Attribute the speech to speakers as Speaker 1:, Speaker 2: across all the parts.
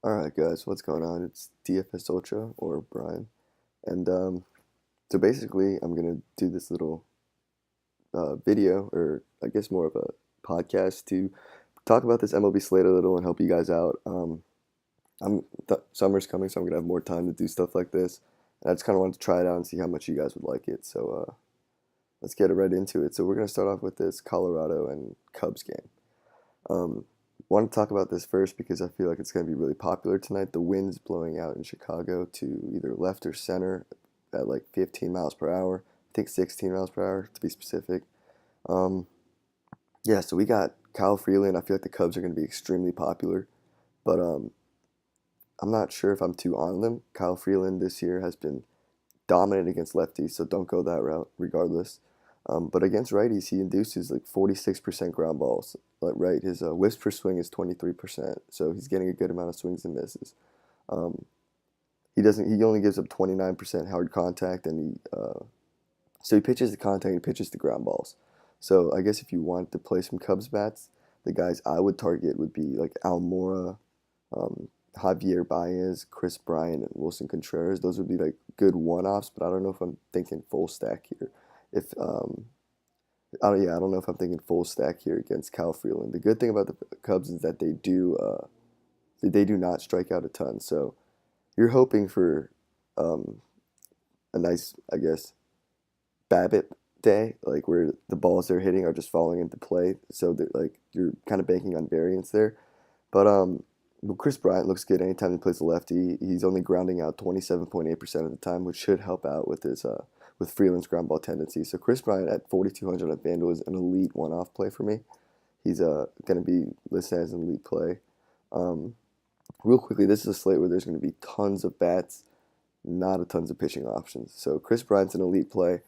Speaker 1: Alright guys, what's going on? It's DFS Ultra or Brian. And so basically I'm gonna do this little video, or I guess more of a podcast, to talk about this MLB slate a little and help you guys out. Summer's coming, so I'm gonna have more time to do stuff like this. And I just kinda wanted to try it out and see how much you guys would like it. So let's get right into it. So we're gonna start off with this Colorado and Cubs game. Um, Want to talk about this first because I feel like it's going to be really popular tonight. The wind's blowing out in Chicago to either left or center at like 15 miles per hour. I think 16 miles per hour to be specific. Um, yeah, so we got Kyle Freeland. I feel like the Cubs are going to be extremely popular, but I'm not sure if I'm too on them. Kyle Freeland this year has been dominant against lefties, so don't go that route regardless. But against righties, he induces like 46% ground balls. Right, his whiffs per swing is 23%, so he's getting a good amount of swings and misses. Um, he doesn't. He only gives up 29% hard contact, and he pitches the contact, and he pitches the ground balls. So I guess if you want to play some Cubs bats, the guys I would target would be like Almora, um, Javier Baez, Chris Bryant, and Wilson Contreras. Those would be like good one-offs, but I don't know if I'm thinking full stack here. If I don't know if I'm thinking full stack here against Cal Freeland. The good thing about the Cubs is that they do not strike out a ton. So you're hoping for um, a nice, I guess, BABIP day, like where the balls they're hitting are just falling into play. So that like you're kind of banking on variance there. But well, Chris Bryant looks good anytime he plays a lefty. He's only grounding out 27.8% of the time, which should help out with his with Freeland's ground ball tendency. So Chris Bryant at 4,200 on FanDuel is an elite one-off play for me. He's going to be listed as an elite play. Um, Real quickly, this is a slate where there's going to be tons of bats, not a tons of pitching options. So Chris Bryant's an elite play.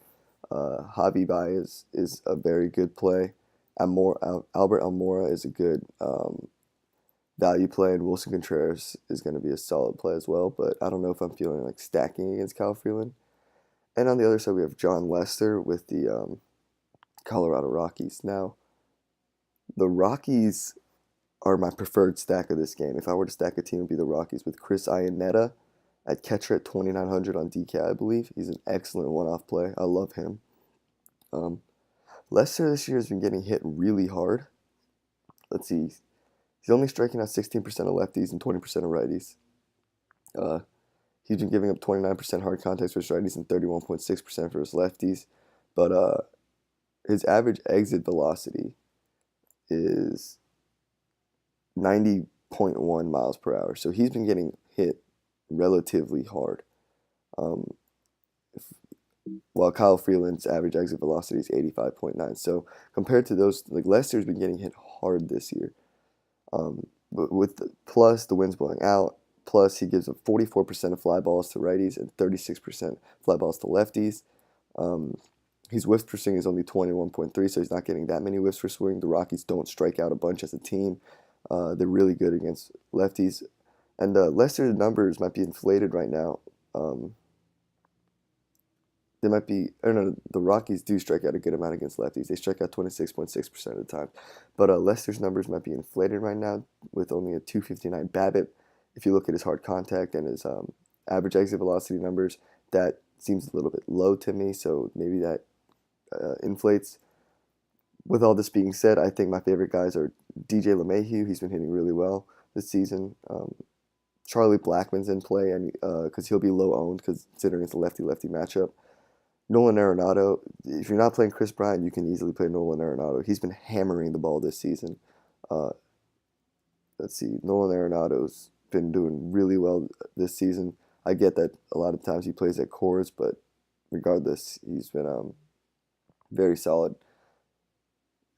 Speaker 1: Javi Baez is a very good play. Albert Almora is a good value play, and Wilson Contreras is going to be a solid play as well. But I don't know if I'm feeling like stacking against Kyle Freeland. And on the other side, we have John Lester with the Colorado Rockies. Now, the Rockies are my preferred stack of this game. If I were to stack a team, it would be the Rockies with Chris Iannetta at catcher at 2,900 on DK, I believe. He's an excellent one-off play. I love him. Um, Lester this year has been getting hit really hard. Let's see. He's only striking out 16% of lefties and 20% of righties. Uh, he's been giving up 29% hard contacts for his righties and 31.6% for his lefties. But his average exit velocity is 90.1 miles per hour. So he's been getting hit relatively hard. Um, if, while Kyle Freeland's average exit velocity is 85.9. So compared to those, like Lester's been getting hit hard this year. But with plus the wind's blowing out, plus he gives up 44% of fly balls to righties and 36% fly balls to lefties. Um, his whiffs per swing is only 21.3, so he's not getting that many whiffs per swing. The Rockies don't strike out a bunch as a team. They're really good against lefties. And Lester's numbers might be inflated right now. They might be, I don't know, the Rockies do strike out a good amount against lefties. They strike out 26.6% of the time. But Lester's numbers might be inflated right now with only a 259 BABIP. If you look at his hard contact and his average exit velocity numbers, that seems a little bit low to me, so maybe that inflates. With all this being said, I think my favorite guys are DJ LeMahieu. He's been hitting really well this season. Charlie Blackmon's in play, and because he'll be low owned, considering it's a lefty-lefty matchup. Nolan Arenado, if you're not playing Chris Bryant, you can easily play Nolan Arenado. He's been hammering the ball this season. Uh, let's see, Nolan Arenado's been doing really well this season. I get that a lot of times he plays at cores, but regardless, he's been very solid.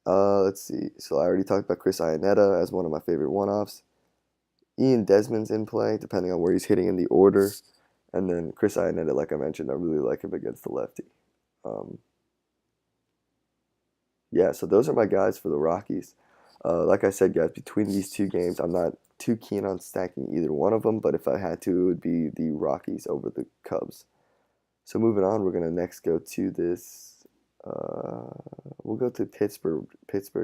Speaker 1: Let's see. So I already talked about Chris Iannetta as one of my favorite one-offs. Ian Desmond's in play, depending on where he's hitting in the order. And then Chris Iannetta, like I mentioned, I really like him against the lefty. Um, yeah, so those are my guys for the Rockies. Like I said, guys, between these two games, I'm not too keen on stacking either one of them, but if I had to, it would be the Rockies over the Cubs. So moving on, we're gonna next go to this. We'll go to Pittsburgh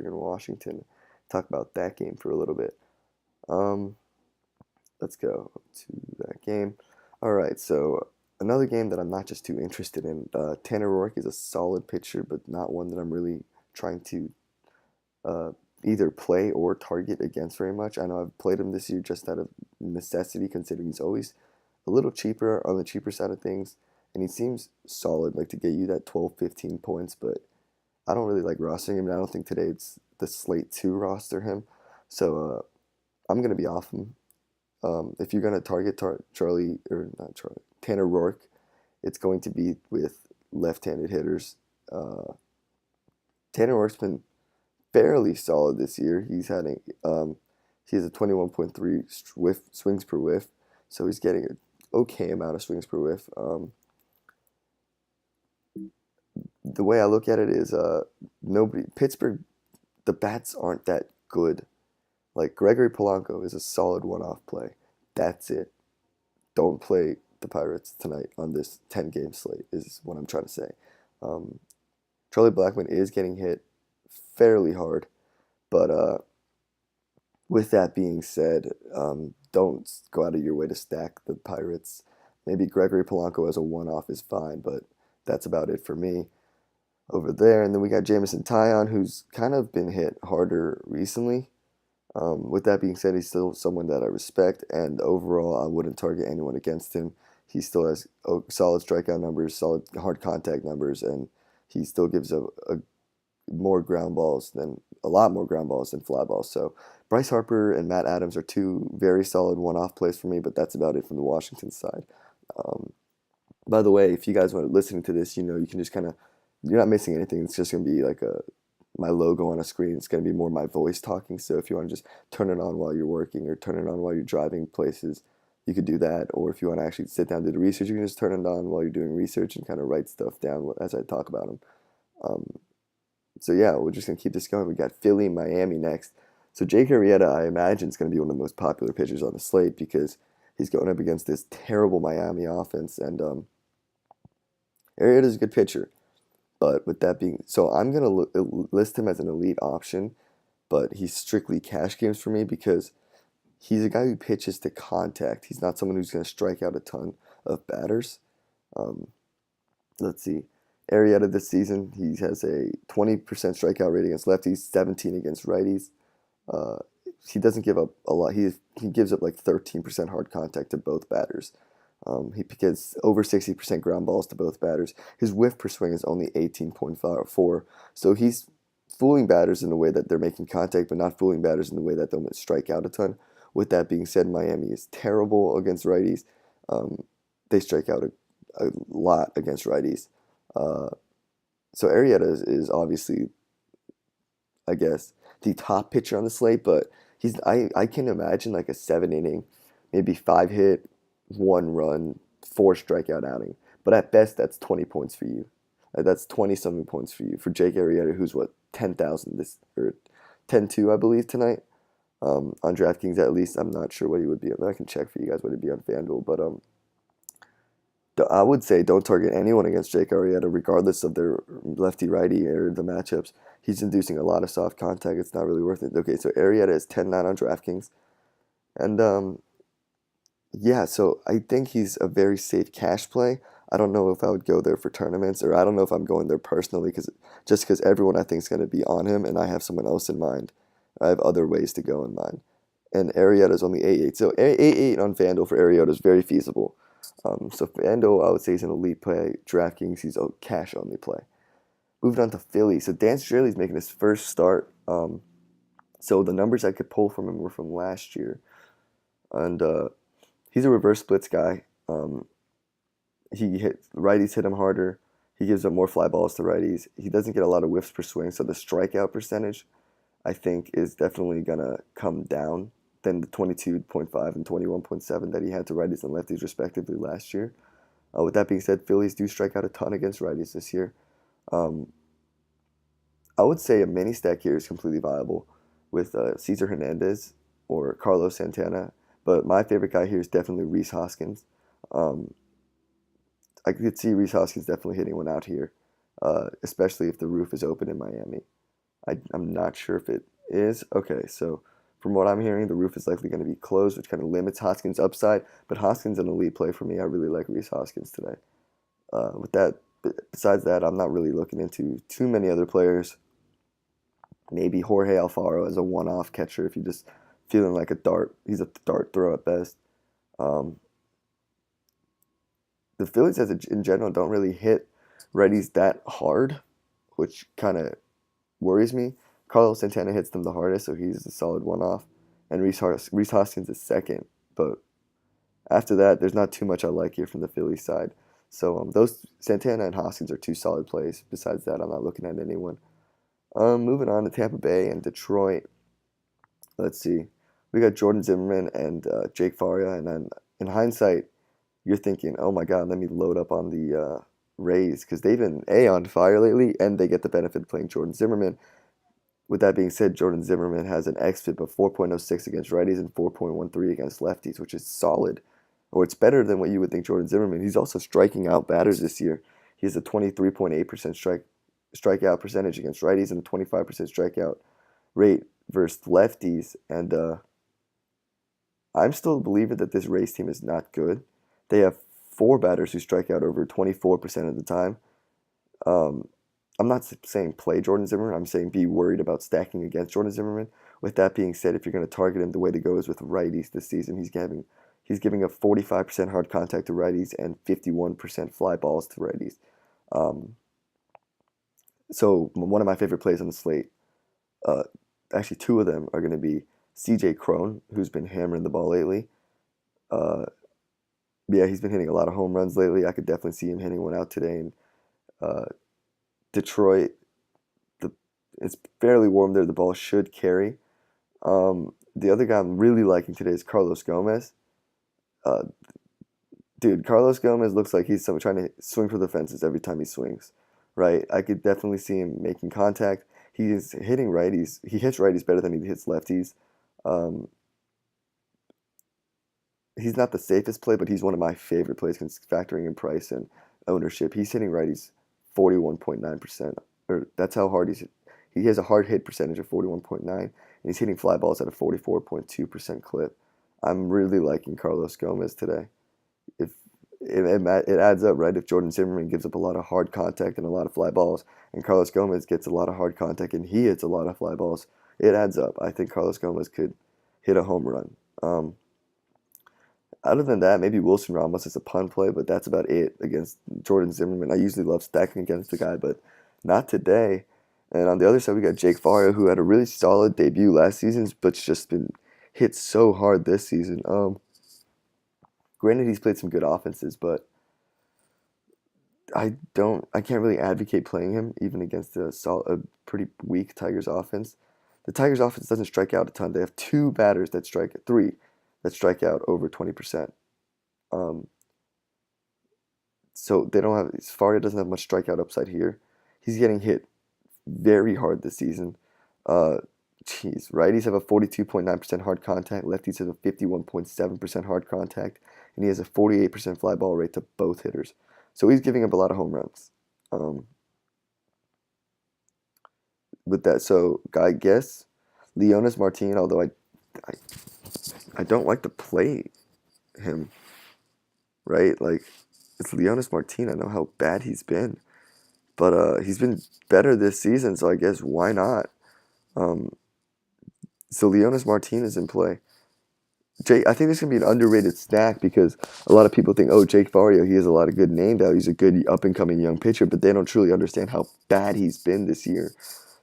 Speaker 1: and Washington. Talk about that game for a little bit. Um, let's go to that game. All right, so another game that I'm not just too interested in. Tanner Roark is a solid pitcher, but not one that I'm really trying to uh, either play or target against very much. I know I've played him this year just out of necessity, considering he's always a little cheaper on the cheaper side of things, and he seems solid, like to get you that 12, 15 points, but I don't really like rostering him, and I don't think today it's the slate to roster him. So I'm going to be off him. If you're going to target Charlie, or not Charlie, Tanner Roark, it's going to be with left-handed hitters. Tanner Roark's been fairly solid this year. He has a 21.3 swings per whiff, so he's getting an okay amount of swings per whiff. The way I look at it is nobody Pittsburgh, the bats aren't that good. Like Gregory Polanco is a solid one-off play. That's it. Don't play the Pirates tonight on this 10-game slate is what I'm trying to say. Um, Charlie Blackmon is getting hit fairly hard, but with that being said, don't go out of your way to stack the Pirates. Maybe Gregory Polanco as a one-off is fine, but that's about it for me over there. And then we got Jameson Taillon, who's kind of been hit harder recently. With that being said, he's still someone that I respect, and overall, I wouldn't target anyone against him. He still has solid strikeout numbers, solid hard contact numbers, and he still gives a more ground balls than a lot more ground balls than fly balls. So Bryce Harper and Matt Adams are two very solid one-off plays for me, but that's about it from the Washington side. Um, by the way, if you guys want to listen to this, you can just kind of you're not missing anything. It's just gonna be like my logo on a screen. It's gonna be more my voice talking. So if you want to just turn it on while you're working or turn it on while you're driving places, you could do that. Or if you want to actually sit down and do the research, you can just turn it on while you're doing research and kind of write stuff down as I talk about them. Um, so yeah, we're just gonna keep this going. We got Philly, Miami next. So Jake Arrieta, I imagine, is gonna be one of the most popular pitchers on the slate because he's going up against this terrible Miami offense, and Arrieta's a good pitcher. But with that being, so I'm gonna list him as an elite option, but he's strictly cash games for me because he's a guy who pitches to contact. He's not someone who's gonna strike out a ton of batters. Um, let's see. Arrieta this season, he has a 20% strikeout rate against lefties, 17 against righties. Uh, he doesn't give up a lot. He gives up like 13% hard contact to both batters. He gets over 60% ground balls to both batters. His whiff per swing is only 18.4, so he's fooling batters in the way that they're making contact, but not fooling batters in the way that they'll strike out a ton. With that being said, Miami is terrible against righties. They strike out a lot against righties. Uh, so Arrieta is obviously, I guess, the top pitcher on the slate, but I can imagine like a 7 inning, maybe 5 hit, 1 run, 4 strikeout outing. But at best, that's 20 points for you. That's 20 something points for you for Jake Arrieta, who's what 10,000 this or 10-2 I believe tonight. On DraftKings at least. I'm not sure what he would be on. I can check for you guys what he'd be on FanDuel, but I would say don't target anyone against Jake Arrieta, regardless of their lefty righty or the matchups. He's inducing a lot of soft contact. It's not really worth it. Okay, so Arrieta is 10-9 on DraftKings, and yeah, so I think he's a very safe cash play. I don't know if I would go there for tournaments, or I don't know if I'm going there personally because everyone I think is going to be on him, and I have someone else in mind. I have other ways to go in mind, and Arrieta is only 8-8, so 8-8 on FanDuel for Arrieta is very feasible. So FanDuel, I would say he's an elite play. DraftKings, he's a cash only play. Moving on to Philly, so Dan Straley's making his first start. So the numbers I could pull from him were from last year, and he's a reverse splits guy. Righties hit him harder. He gives up more fly balls to righties. He doesn't get a lot of whiffs per swing, so the strikeout percentage, I think, is definitely gonna come down than the 22.5 and 21.7 that he had to righties and lefties respectively last year. With that being said, Phillies do strike out a ton against righties this year. Um, I would say a mini stack here is completely viable with Cesar Hernandez or Carlos Santana, but my favorite guy here is definitely Rhys Hoskins. Um, I could see Rhys Hoskins definitely hitting one out here, especially if the roof is open in Miami. I'm not sure if it is. Okay, so From what I'm hearing, the roof is likely going to be closed, which kind of limits Hoskins' upside. But Hoskins an elite play for me. I really like Rhys Hoskins today. With that, besides that, I'm not really looking into too many other players. Maybe Jorge Alfaro as a one-off catcher if you're just feeling like a dart. He's a dart throw at best. Um, the Phillies, in general, don't really hit righties that hard, which kind of worries me. Carlos Santana hits them the hardest, so he's a solid one-off, and Rhys Hoskins is second. But after that, there's not too much I like here from the Phillies side. So those Santana and Hoskins are two solid plays. Besides that, I'm not looking at anyone. Moving on to Tampa Bay and Detroit. Let's see. We got Jordan Zimmerman and Jake Faria, and then in hindsight, you're thinking, oh my God, let me load up on the Rays because they've been on fire lately, and they get the benefit of playing Jordan Zimmerman. With that being said, Jordan Zimmerman has an xFIP of 4.06 against righties and 4.13 against lefties, which is solid. Or it's better than what you would think Jordan Zimmerman. He's also striking out batters this year. He has a 23.8% strikeout percentage against righties and a 25% strikeout rate versus lefties. And I'm still a believer that this Rays team is not good. They have 4 batters who strike out over 24% of the time. I'm not saying play Jordan Zimmerman. I'm saying be worried about stacking against Jordan Zimmerman. With that being said, if you're going to target him, the way to go is with righties this season. He's giving a 45% hard contact to righties and 51% fly balls to righties. So one of my favorite plays on the slate, actually 2 of them are going to be C.J. Cron, who's been hammering the ball lately. Yeah, he's been hitting a lot of home runs lately. I could definitely see him hitting one out today. And Detroit, it's fairly warm there. The ball should carry. The other guy I'm really liking today is Carlos Gomez. Dude, Carlos Gomez looks like he's trying to swing for the fences every time he swings, right? I could definitely see him making contact. He is hitting righties. He hits righties better than he hits lefties. He's not the safest play, but he's one of my favorite plays factoring in price and ownership. He's hitting righties 41.9%, or that's how hard he has a hard hit percentage of 41.9, and he's hitting fly balls at a 44.2% clip. I'm really liking Carlos Gomez today. If it adds up, right? If Jordan Zimmerman gives up a lot of hard contact and a lot of fly balls, and Carlos Gomez gets a lot of hard contact and he hits a lot of fly balls, it adds up. I think Carlos Gomez could hit a home run. Other than that, maybe Wilson Ramos is a pun play, but that's about it against Jordan Zimmerman. I usually love stacking against the guy, but not today. And on the other side, we got Jake Faria, who had a really solid debut last season, but's just been hit so hard this season. Granted, he's played some good offenses, but I can't really advocate playing him even against a pretty weak Tigers offense. The Tigers offense doesn't strike out a ton. They have 3 that strike out over 20%. So they don't have Faria doesn't have much strikeout upside here. He's getting hit very hard this season. Righties have a 42.9% hard contact. Lefties have a 51.7% hard contact, and he has a 48% fly ball rate to both hitters. So he's giving up a lot of home runs. With that, so I guess Leonis Martin, although I don't like to play him, right? Like, it's Leonis Martin. I know how bad he's been, but he's been better this season, so I guess why not? So Leonis Martin is in play. I think this can be an underrated stack because a lot of people think, oh, Jake Faria, he has a lot of good name value. He's a good up-and-coming young pitcher, but they don't truly understand how bad he's been this year.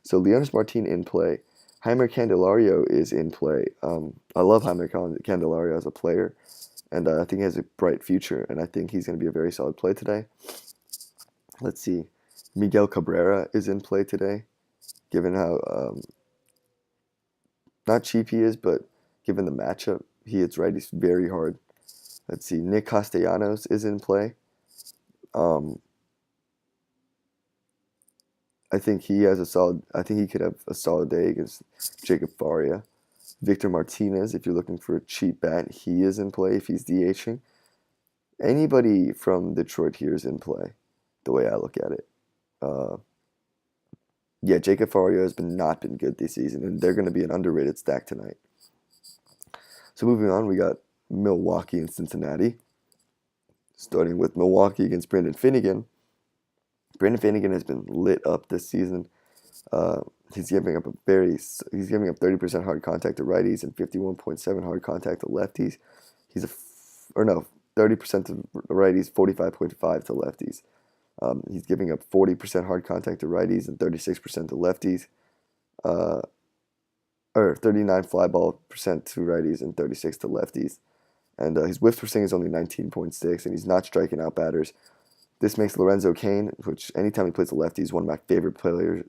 Speaker 1: So Leonis Martin in play. Heimer Candelario is in play. I love Heimer Candelario as a player, and I think he has a bright future, and I think he's going to be a very solid play today. Let's see. Miguel Cabrera is in play today, given how not cheap he is, but given the matchup, he hits righties very hard. Let's see. Nick Castellanos is in play. I think he could have a solid day against Jacob Faria. Victor Martinez, if you're looking for a cheap bat, he is in play if he's DHing. Anybody from Detroit here is in play, the way I look at it. Yeah, Jacob Faria has not been good this season, and they're going to be an underrated stack tonight. So moving on, we got Milwaukee and Cincinnati. Starting with Milwaukee against Brandon Finnegan. Brandon Finnegan has been lit up this season. Uh, he's giving up 30% hard contact to righties and 51.7 hard contact to lefties. He's 30% to righties, 45.5 to lefties. He's giving up 40% hard contact to righties and 36% to lefties. Or 39 fly ball percent to righties and 36 to lefties. And his whiff percentage is only 19.6, and he's not striking out batters. This makes Lorenzo Cain, which anytime he plays a lefty, is one of my favorite players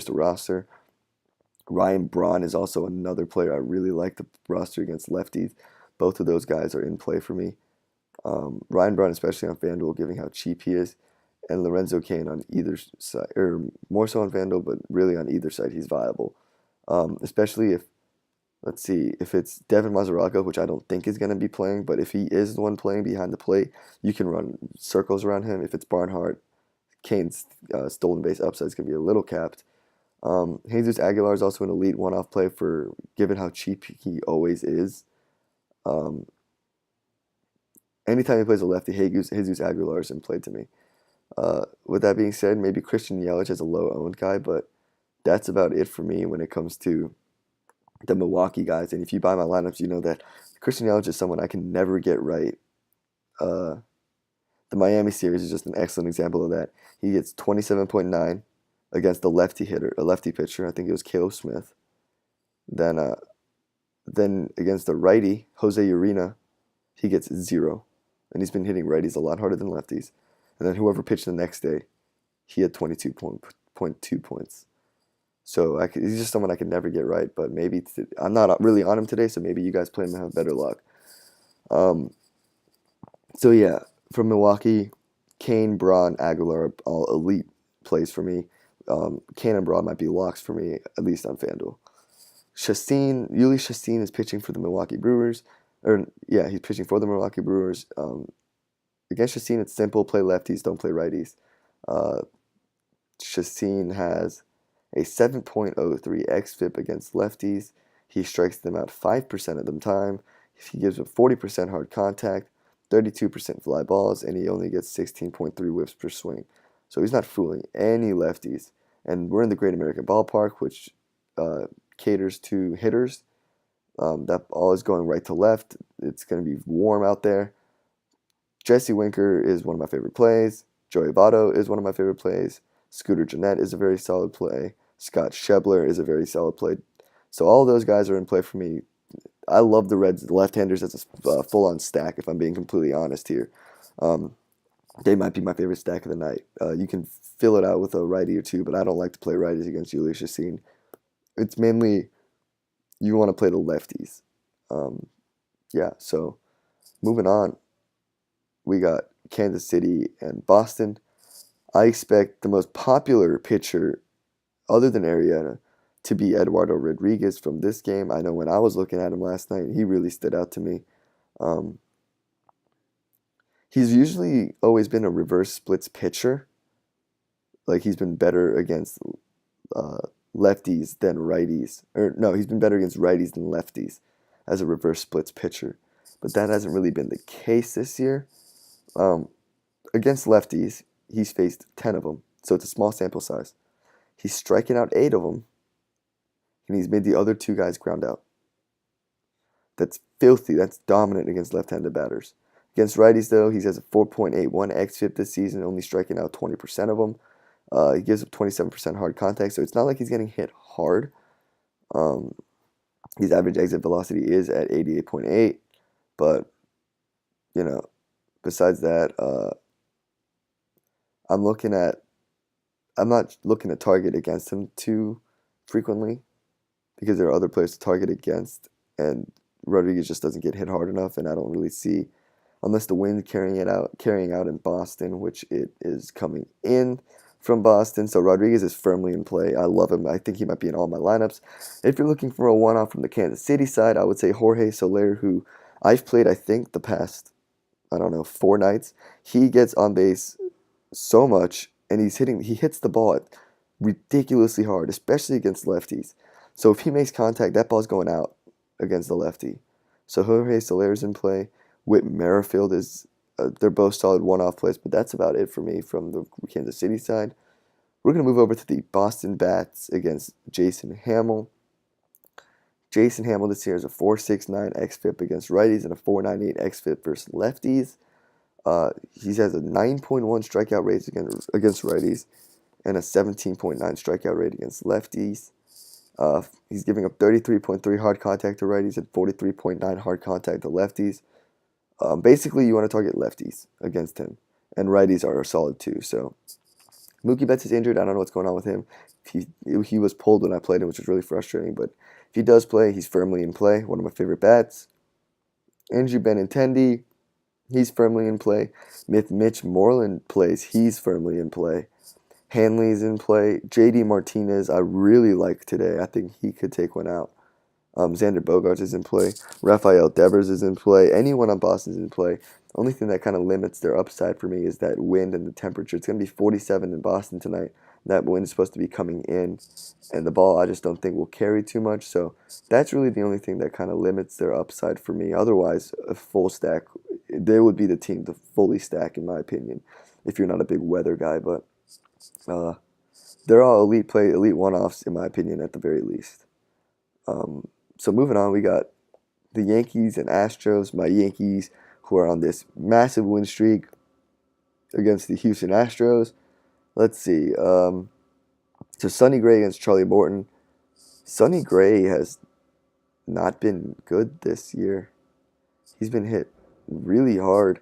Speaker 1: to roster. Ryan Braun is also another player I really like to roster against lefties. Both of those guys are in play for me. Ryan Braun, especially on FanDuel, given how cheap he is, and Lorenzo Cain on either side, or more so on FanDuel, but really on either side, he's viable. Especially if, let's see, if it's Devin Mazzaraco, which I don't think is going to be playing, but if he is the one playing behind the plate, you can run circles around him. If it's Barnhart, Cain's stolen base upside is going to be a little capped. Jesus Aguilar is also an elite one-off play for given how cheap he always is. Anytime he plays a lefty, Jesus Aguilar is in play to me. With that being said, maybe Christian Yelich is a low-owned guy, but that's about it for me when it comes to the Milwaukee guys. And if you buy my lineups, you know that Christian Yelich is someone I can never get right. The Miami series is just an excellent example of that. He gets 27.9 against a lefty pitcher. I think it was Caleb Smith. Then against the righty, Jose Urena, he gets 0. And he's been hitting righties a lot harder than lefties. And then whoever pitched the next day, he had 22.2 points. So he's just someone I could never get right, but maybe I'm not really on him today, so maybe you guys play him and have better luck. So yeah, from Milwaukee, Cain, Braun, Aguilar, all elite plays for me. Cain and Braun might be locks for me, at least on FanDuel. Yuli Chastain is pitching for the Milwaukee Brewers. He's pitching for the Milwaukee Brewers. Against Chastain, it's simple. Play lefties, don't play righties. Chastain has a 7.03 xFIP against lefties. He strikes them out 5% of the time. He gives up 40% hard contact, 32% fly balls, and he only gets 16.3 whiffs per swing. So he's not fooling any lefties. And we're in the Great American Ballpark, which caters to hitters. That ball is going right to left. It's going to be warm out there. Jesse Winker is one of my favorite plays. Joey Votto is one of my favorite plays. Scooter Gennett is a very solid play. Scott Schebler is a very solid play. So all of those guys are in play for me. I love the Reds, the left-handers as a full-on stack, if I'm being completely honest here. They might be my favorite stack of the night. You can fill it out with a righty or two, but I don't like to play righties against Juli Chastain. It's mainly you want to play the lefties. So moving on, we got Kansas City and Boston. I expect the most popular pitcher other than Arrieta to be Eduardo Rodriguez from this game. I know when I was looking at him last night, he really stood out to me. He's usually always been a reverse splits pitcher. Like he's been better against lefties than righties. He's been better against righties than lefties as a reverse splits pitcher. But that hasn't really been the case this year. Against lefties, he's faced 10 of them, so it's a small sample size. He's striking out 8 of them, and he's made the other 2 guys ground out. That's filthy. That's dominant against left-handed batters. Against righties, though, he has a 4.81 xFIP this season, only striking out 20% of them. He gives up 27% hard contact, so it's not like he's getting hit hard. His average exit velocity is at 88.8, but, besides that, I'm not looking to target against him too frequently because there are other players to target against, and Rodriguez just doesn't get hit hard enough, and I don't really see, unless the wind carrying out in Boston, which it is coming in from Boston. So Rodriguez is firmly in play. I love him. I think he might be in all my lineups. If you're looking for a one-off from the Kansas City side, I would say Jorge Soler, who I've played, I think, the past, 4 nights. He gets on base so much, and he hits the ball ridiculously hard, especially against lefties. So if he makes contact, that ball's going out against the lefty. So Jorge Soler's in play. Whit Merrifield is. They're both solid one-off plays, but that's about it for me from the Kansas City side. We're going to move over to the Boston Bats against Jason Hamill. Jason Hamill this year has a 4.69 xFIP against righties and a 4.98 xFIP versus lefties. He has a 9.1 strikeout rate against righties and a 17.9 strikeout rate against lefties. He's giving up 33.3 hard contact to righties and 43.9 hard contact to lefties. Basically, you want to target lefties against him, and righties are solid too. So Mookie Betts is injured. I don't know what's going on with him. He was pulled when I played him, which was really frustrating. But if he does play, he's firmly in play. One of my favorite bats. Andrew Benintendi, he's firmly in play. If Mitch Moreland plays, he's firmly in play. Hanley's in play. JD Martinez, I really like today. I think he could take one out. Xander Bogaerts is in play. Rafael Devers is in play. Anyone on Boston is in play. Only thing that kind of limits their upside for me is that wind and the temperature. It's going to be 47 in Boston tonight. That wind is supposed to be coming in, and the ball I just don't think will carry too much. So that's really the only thing that kind of limits their upside for me. Otherwise, a full stack, they would be the team to fully stack, in my opinion, if you're not a big weather guy. But they're all elite one-offs, in my opinion, at the very least. So moving on, we got the Yankees and Astros. My Yankees, who are on this massive win streak against the Houston Astros. Let's see. So Sonny Gray against Charlie Morton. Sonny Gray has not been good this year. He's been hit really hard.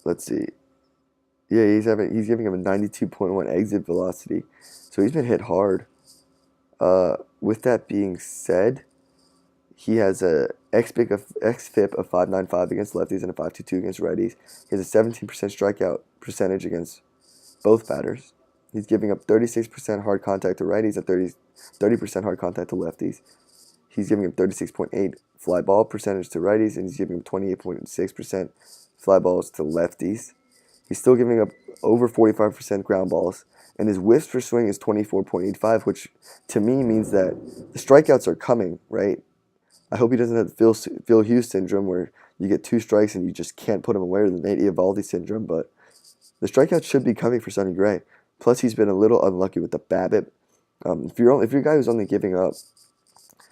Speaker 1: Let's see. Yeah, he's giving him a 92.1 exit velocity. So he's been hit hard. With that being said, he has a xFIP of 5.95 against lefties and a 5.22 against righties. He has a 17% strikeout percentage against both batters. He's giving up 36% hard contact to righties and 30% hard contact to lefties. He's giving up 36.8 fly ball percentage to righties, and he's giving up 28.6% fly balls to lefties. He's still giving up over 45% ground balls, and his whiffs per swing is 24.85, which to me means that the strikeouts are coming, right? I hope he doesn't have the Phil Hughes syndrome where you get 2 strikes and you just can't put him away, or the Nate Eovaldi syndrome, but the strikeouts should be coming for Sonny Gray. Plus, he's been a little unlucky with the BABIP. If you're a guy who's only giving up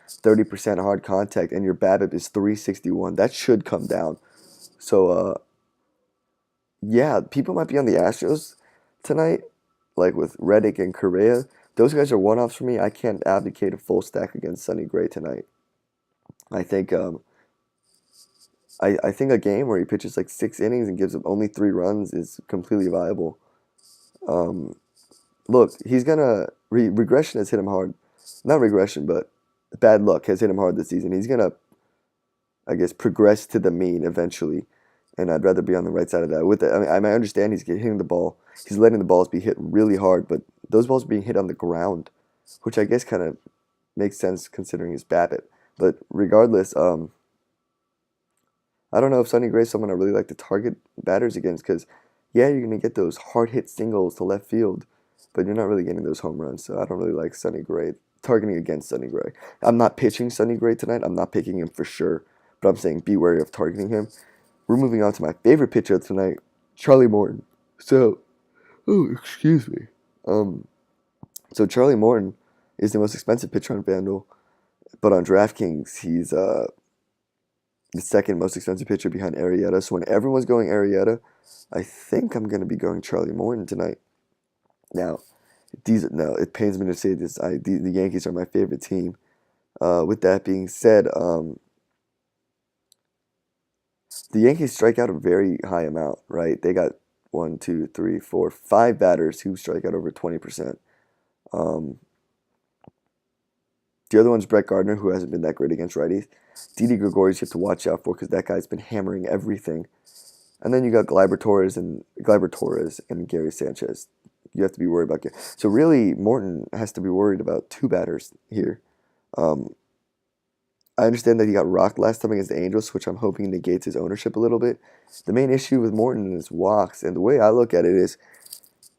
Speaker 1: 30% hard contact and your BABIP is 361, that should come down. So, yeah, people might be on the Astros tonight, like with Reddick and Correa. Those guys are one-offs for me. I can't advocate a full stack against Sonny Gray tonight. I think I think a game where he pitches like 6 innings and gives up only 3 runs is completely viable. Look, he's gonna regression has hit him hard. Not regression, but bad luck has hit him hard this season. He's gonna, I guess, progress to the mean eventually, and I'd rather be on the right side of that. With it, I mean, I understand he's hitting the ball. He's letting the balls be hit really hard, but those balls are being hit on the ground, which I guess kind of makes sense considering his BABIP. But regardless, I don't know if Sonny Gray's someone I really like to target batters against because, yeah, you're going to get those hard-hit singles to left field, but you're not really getting those home runs, so I don't really like Sonny Gray, targeting against Sonny Gray. I'm not pitching Sonny Gray tonight. I'm not picking him for sure, but I'm saying be wary of targeting him. We're moving on to my favorite pitcher tonight, Charlie Morton. So, excuse me. So Charlie Morton is the most expensive pitcher on FanDuel, but on DraftKings, he's the second most expensive pitcher behind Arrieta. So when everyone's going Arrieta, I think I'm going to be going Charlie Morton tonight. Now, it pains me to say this. The Yankees are my favorite team. With that being said, the Yankees strike out a very high amount, right? They got 1, 2, 3, 4, 5 batters who strike out over 20%. The other one's Brett Gardner, who hasn't been that great against righties. Didi Gregorius you have to watch out for because that guy's been hammering everything. And then you got Gleyber Torres and Gary Sanchez. You have to be worried about. So really, Morton has to be worried about 2 batters here. I understand that he got rocked last time against the Angels, which I'm hoping negates his ownership a little bit. The main issue with Morton is walks, and the way I look at it is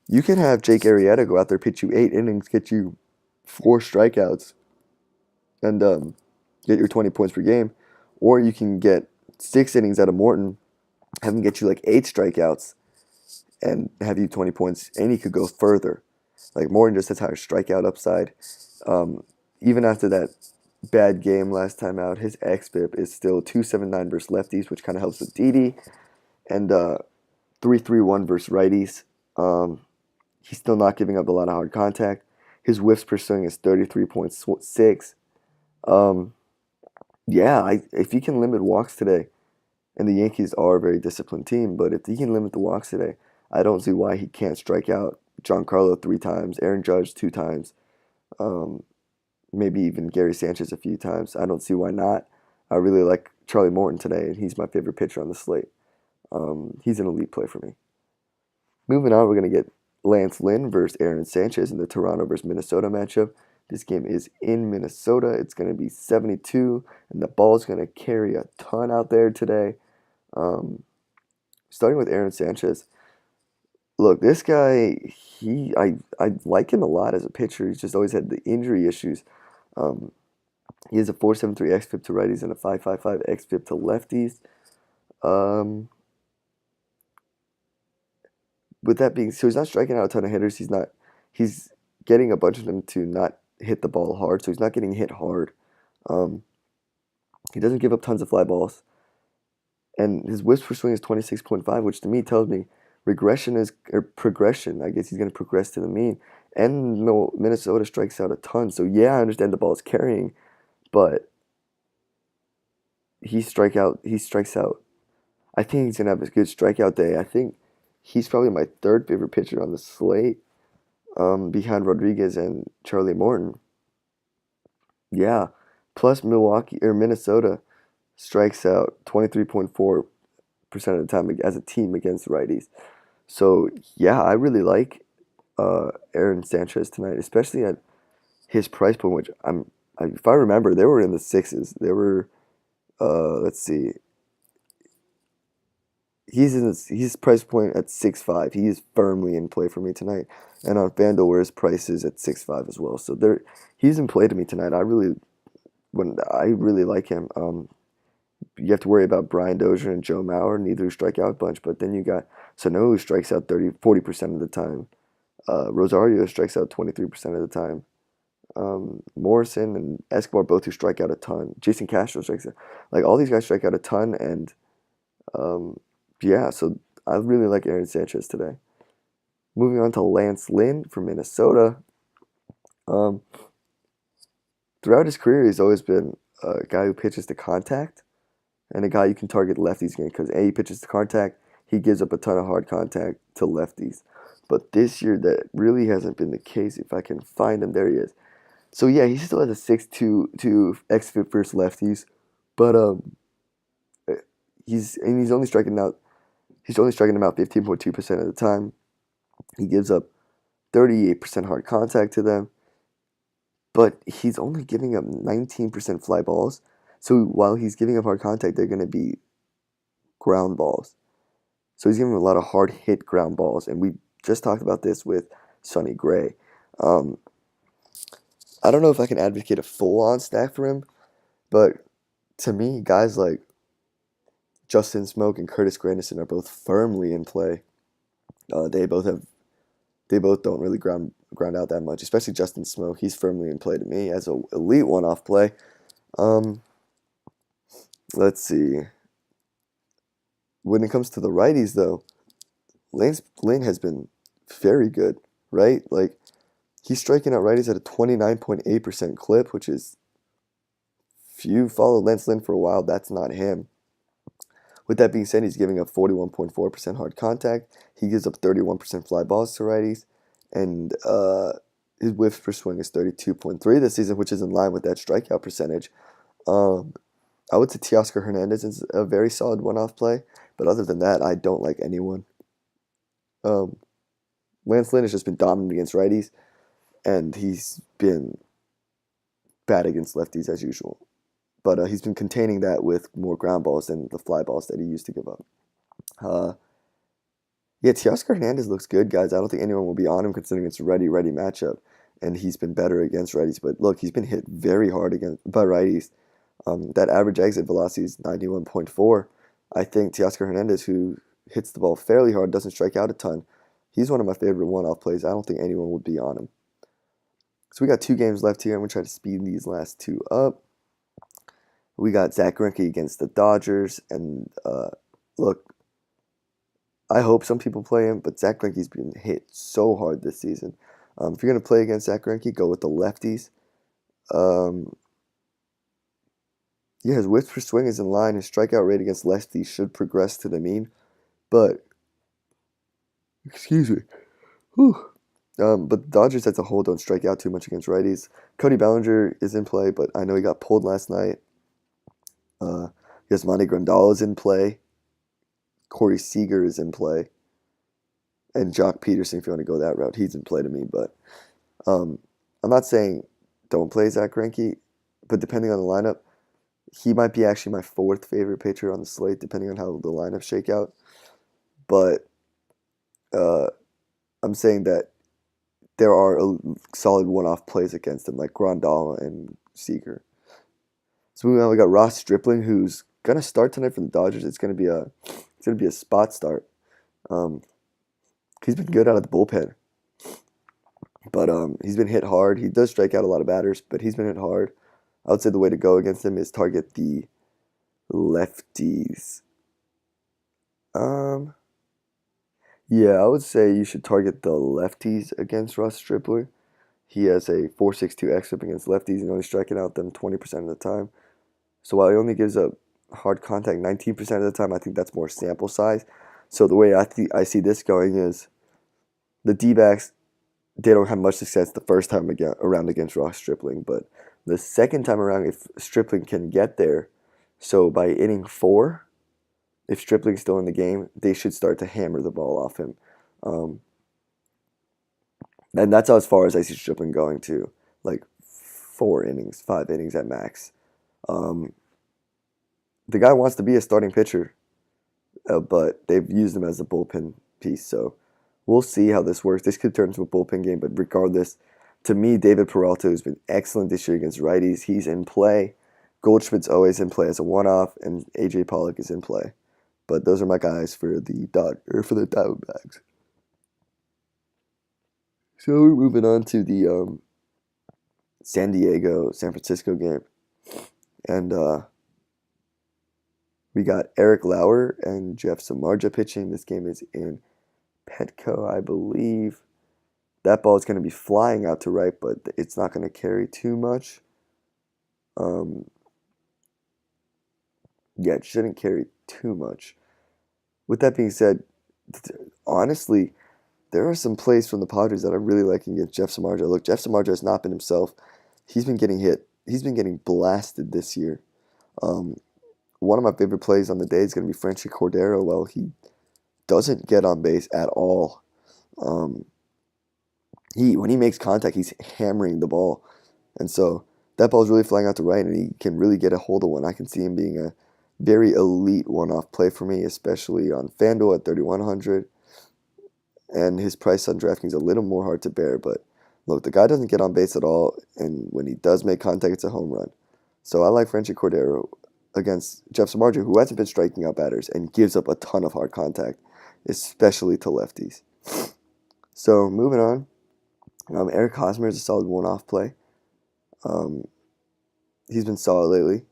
Speaker 1: you can have Jake Arrieta go out there, pitch you 8 innings, get you 4 strikeouts, and get your 20 points per game, or you can get 6 innings out of Morton, have him get you like 8 strikeouts, and have you 20 points, and he could go further. Like Morton just has higher strikeout upside. Um, Even after that bad game last time out, his xFIP is still 2.79 versus lefties, which kind of helps with Didi, and 3.31 versus righties. He's still not giving up a lot of hard contact. His whiffs per swing is 33.6. Um, yeah, if he can limit walks today, and the Yankees are a very disciplined team, but if he can limit the walks today, I don't see why he can't strike out Giancarlo 3 times, Aaron Judge 2 times, um, maybe even Gary Sanchez a few times. I don't see why not. I really like Charlie Morton today, and he's my favorite pitcher on the slate. He's an elite play for me. Moving on, we're going to get Lance Lynn versus Aaron Sanchez in the Toronto versus Minnesota matchup. This game is in Minnesota. It's going to be 72, and the ball's going to carry a ton out there today. Um, Starting with Aaron Sanchez. Look, this guy, I like him a lot as a pitcher. He's just always had the injury issues. Um, he has a 4.73 xFIP to righties and a 5.55 xFIP to lefties. Um, with that being, so he's not striking out a ton of hitters. He's getting a bunch of them to not hit the ball hard, so he's not getting hit hard. Um, he doesn't give up tons of fly balls, and his whiffs per swing is 26.5, which to me tells me regression is or progression. I guess he's going to progress to the mean. And no, Minnesota strikes out a ton, so yeah, I understand the ball is carrying, but he strikes out. I think he's gonna have a good strikeout day. I think he's probably my third favorite pitcher on the slate, behind Rodriguez and Charlie Morton. Yeah, plus Milwaukee or Minnesota strikes out 23.4% of the time as a team against righties. So yeah, I really like Aaron Sanchez tonight, especially at his price point, which if I remember, they were in the sixes. They were let's see, his price point at 6.5. He is firmly in play for me tonight, and on FanDuel where his price is at 6.5 as well. So he's in play to me tonight. I really like him. You have to worry about Brian Dozier and Joe Mauer, neither who strike out a bunch, but then you got Sano who strikes out 40% of the time. Rosario strikes out 23% of the time. Morrison and Escobar both who strike out a ton. Jason Castro strikes out. Like all these guys strike out a ton, and um, yeah, so I really like Aaron Sanchez today. Moving on to Lance Lynn from Minnesota. Um, Throughout his career, he's always been a guy who pitches to contact and a guy you can target lefties against because he pitches to contact, he gives up a ton of hard contact to lefties. But this year, that really hasn't been the case. If I can find him, there he is. So yeah, he still has a 6.2 xFIP versus lefties, but he's only striking out. He's only striking them out 15.2% of the time. He gives up 38% hard contact to them, but he's only giving up 19% fly balls. So while he's giving up hard contact, they're going to be ground balls. So he's giving a lot of hard hit ground balls, and we just talked about this with Sonny Gray. Um, I don't know if I can advocate a full-on stack for him, but to me, guys like Justin Smoke and Curtis Granderson are both firmly in play. They both don't really ground out that much, especially Justin Smoke. He's firmly in play to me as an elite one-off play. Let's see. When it comes to the righties, though, Lane has been very good, right? Like, he's striking out righties at a 29.8% clip, which is, if you followed Lance Lynn for a while, that's not him. With that being said, he's giving up 41.4% hard contact. He gives up 31% fly balls to righties, and his whiffs per swing is 32.3 this season, which is in line with that strikeout percentage. I would say Teoscar Hernandez is a very solid one-off play, but other than that, I don't like anyone. Lance Lynn has just been dominant against righties, and he's been bad against lefties as usual. But he's been containing that with more ground balls than the fly balls that he used to give up. Yeah, Teoscar Hernandez looks good, guys. I don't think anyone will be on him considering it's a righty matchup, and he's been better against righties. But look, he's been hit very hard by righties. That average exit velocity is 91.4. I think Teoscar Hernandez, who hits the ball fairly hard, doesn't strike out a ton. He's one of my favorite one-off plays. I don't think anyone would be on him. So we got 2 games left here. I'm going to try to speed these last 2 up. We got Zach Greinke against the Dodgers. And look, I hope some people play him, but Zach Greinke's been hit so hard this season. If you're going to play against Zach Greinke, go with the lefties. Yeah, his whip per swing is in line. His strikeout rate against lefties should progress to the mean. But, excuse me. Whew. But the Dodgers as a whole don't strike out too much against righties. Cody Bellinger is in play, but I know he got pulled last night. Yasmani Grandal is in play. Corey Seager is in play. And Jock Peterson, if you want to go that route, he's in play to me. But I'm not saying don't play Zach Greinke, but depending on the lineup, he might be actually my 4th favorite pitcher on the slate, depending on how the lineups shake out. But I'm saying that there are solid one-off plays against him, like Grandal and Seager. So moving on, we got Ross Stripling, who's gonna start tonight for the Dodgers. It's gonna be a spot start. He's been good out of the bullpen, but he's been hit hard. He does strike out a lot of batters, but he's been hit hard. I would say the way to go against him is target the lefties. Yeah, I would say you should target the lefties against Ross Stripling. He has a 4.62 xFIP against lefties and only striking out them 20% of the time. So while he only gives up hard contact 19% of the time, I think that's more sample size. So the way I see this going is the D-backs, they don't have much success the first time around against Ross Stripling, but the second time around, if Stripling can get there, so by inning 4, if Stripling's still in the game, they should start to hammer the ball off him. And that's as far as I see Stripling going to, like 4 innings, 5 innings at max. The guy wants to be a starting pitcher, but they've used him as a bullpen piece, so we'll see how this works. This could turn into a bullpen game, but regardless, to me, David Peralta has been excellent this year against righties. He's in play. Goldschmidt's always in play as a one-off, and A.J. Pollock is in play. But those are my guys for the Diamondbacks. So we're moving on to the San Francisco game. And we got Eric Lauer and Jeff Samardzija pitching. This game is in Petco, I believe. That ball is going to be flying out to right, but it's not going to carry too much. Yeah, it shouldn't carry too much. With that being said, honestly, there are some plays from the Padres that I'm really liking against Jeff Samardzija. Look, Jeff Samardzija has not been himself. He's been getting hit. He's been getting blasted this year. One of my favorite plays on the day is going to be Franchy Cordero. Well, he doesn't get on base at all. When he makes contact, he's hammering the ball. And so that ball is really flying out to right, and he can really get a hold of one. I can see him being a very elite one-off play for me, especially on FanDuel at 3,100. And his price on DraftKings is a little more hard to bear. But look, the guy doesn't get on base at all, and when he does make contact, it's a home run. So I like Franchy Cordero against Jeff Samardzija, who hasn't been striking out batters and gives up a ton of hard contact, especially to lefties. So moving on, Eric Hosmer is a solid one-off play. He's been solid lately.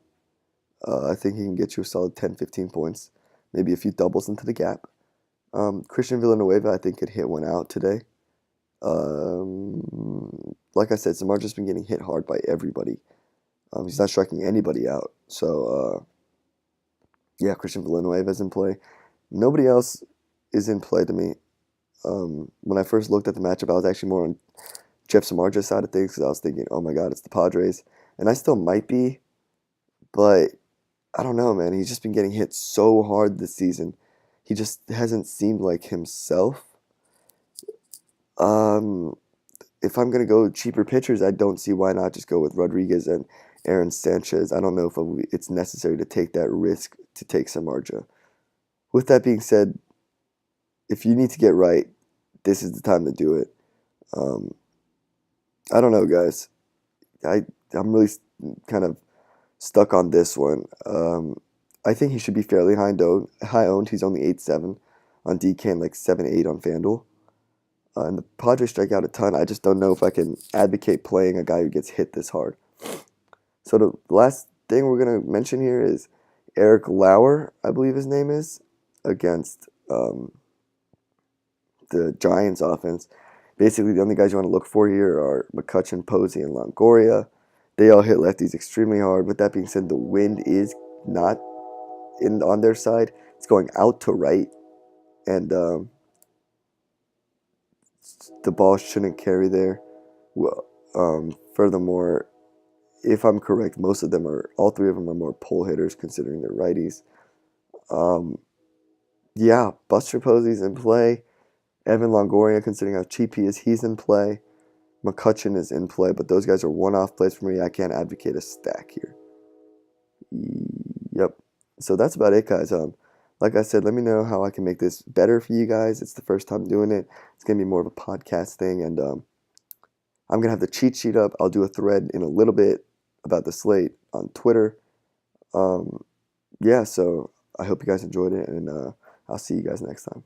Speaker 1: I think he can get you a solid 10, 15 points, maybe a few doubles into the gap. Christian Villanueva, I think, could hit one out today. Like I said, Samardzija's been getting hit hard by everybody. He's not striking anybody out. So, yeah, Christian Villanueva is in play. Nobody else is in play to me. When I first looked at the matchup, I was actually more on Jeff Samardzija's side of things because I was thinking, oh my God, it's the Padres. And I still might be, but I don't know, man. He's just been getting hit so hard this season. He just hasn't seemed like himself. If I'm going to go cheaper pitchers, I don't see why not just go with Rodriguez and Aaron Sanchez. I don't know if it's necessary to take that risk to take Samardzija. With that being said, if you need to get right, this is the time to do it. I don't know, guys. I'm really kind of stuck on this one. I think he should be fairly high owned. He's only 8.7 on DK and like 7.8 on FanDuel. And the Padres strike out a ton. I just don't know if I can advocate playing a guy who gets hit this hard. So the last thing we're gonna mention here is Eric Lauer, I believe his name is, against the Giants offense. Basically, the only guys you want to look for here are McCutchen, Posey, and Longoria. They all hit lefties extremely hard. With that being said, the wind is not on their side. It's going out to right, and the ball shouldn't carry there. Well, furthermore, if I'm correct, all three of them are more pull hitters considering they're righties. Yeah, Buster Posey's in play. Evan Longoria, considering how cheap he is, he's in play. McCutchen is in play, but those guys are one-off plays for me. I can't advocate a stack here. Yep. So that's about it, guys. Like I said, let me know how I can make this better for you guys. It's the first time doing it. It's gonna be more of a podcast thing, and I'm gonna have the cheat sheet up. I'll do a thread in a little bit about the slate on Twitter. Yeah. So I hope you guys enjoyed it, and I'll see you guys next time.